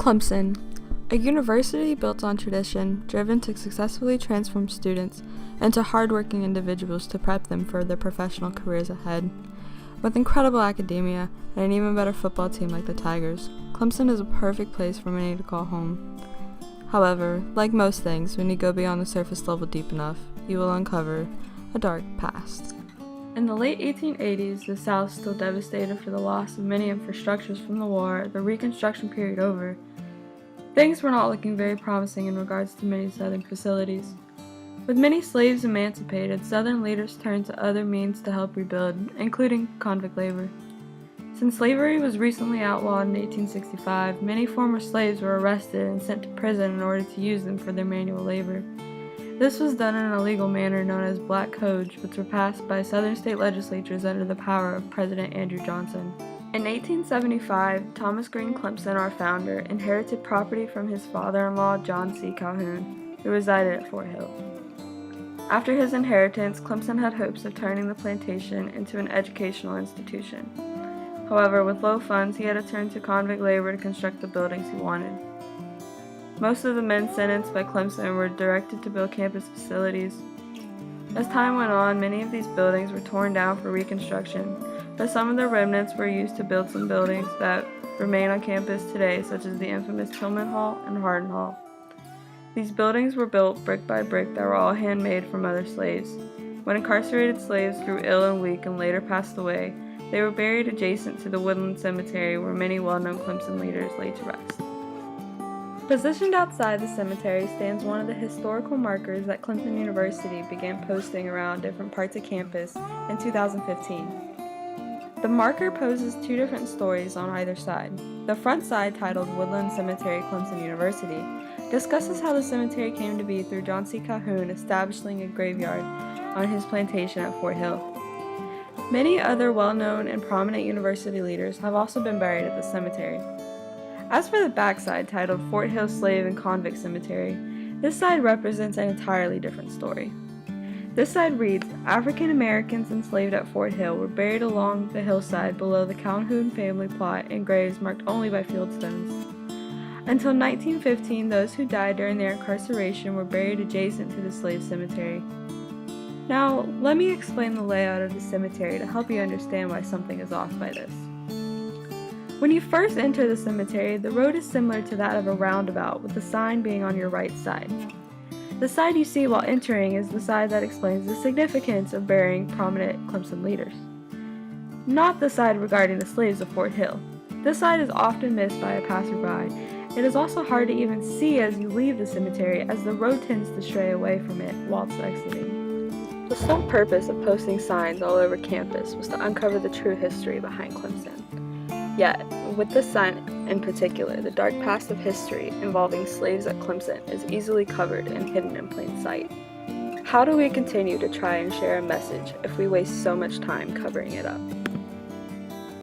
Clemson, a university built on tradition, driven to successfully transform students into hardworking individuals to prep them for their professional careers ahead. With incredible academia and an even better football team like the Tigers, Clemson is a perfect place for many to call home. However, like most things, when you go beyond the surface level deep enough, you will uncover a dark past. In the late 1880s, the South, still devastated for the loss of many infrastructures from the war, the Reconstruction period over, things were not looking very promising in regards to many Southern facilities. With many slaves emancipated, Southern leaders turned to other means to help rebuild, including convict labor. Since slavery was recently outlawed in 1865, many former slaves were arrested and sent to prison in order to use them for their manual labor. This was done in an illegal manner known as black codes, which were passed by Southern state legislatures under the power of President Andrew Johnson. In 1875, Thomas Green Clemson, our founder, inherited property from his father-in-law, John C. Calhoun, who resided at Fort Hill. After his inheritance, Clemson had hopes of turning the plantation into an educational institution. However, with low funds, he had to turn to convict labor to construct the buildings he wanted. Most of the men sentenced by Clemson were directed to build campus facilities. As time went on, many of these buildings were torn down for reconstruction, but some of the remnants were used to build some buildings that remain on campus today, such as the infamous Tillman Hall and Hardin Hall. These buildings were built brick by brick that were all handmade from other slaves. When incarcerated slaves grew ill and weak and later passed away, they were buried adjacent to the Woodland cemetery where many well-known Clemson leaders lay to rest. Positioned outside the cemetery stands one of the historical markers that Clemson University began posting around different parts of campus in 2015. The marker poses two different stories on either side. The front side, titled Woodland Cemetery, Clemson University, discusses how the cemetery came to be through John C. Calhoun establishing a graveyard on his plantation at Fort Hill. Many other well-known and prominent university leaders have also been buried at the cemetery. As for the backside, titled Fort Hill Slave and Convict Cemetery, this side represents an entirely different story. This side reads, African Americans enslaved at Fort Hill were buried along the hillside below the Calhoun family plot in graves marked only by fieldstones. Until 1915, those who died during their incarceration were buried adjacent to the slave cemetery. Now, let me explain the layout of the cemetery to help you understand why something is off by this. When you first enter the cemetery, the road is similar to that of a roundabout, with the sign being on your right side. The side you see while entering is the side that explains the significance of burying prominent Clemson leaders, not the side regarding the slaves of Fort Hill. This side is often missed by a passerby. It is also hard to even see as you leave the cemetery, as the road tends to stray away from it whilst exiting. The sole purpose of posting signs all over campus was to uncover the true history behind Clemson. Yet, with this sign in particular, the dark past of history involving slaves at Clemson is easily covered and hidden in plain sight. How do we continue to try and share a message if we waste so much time covering it up?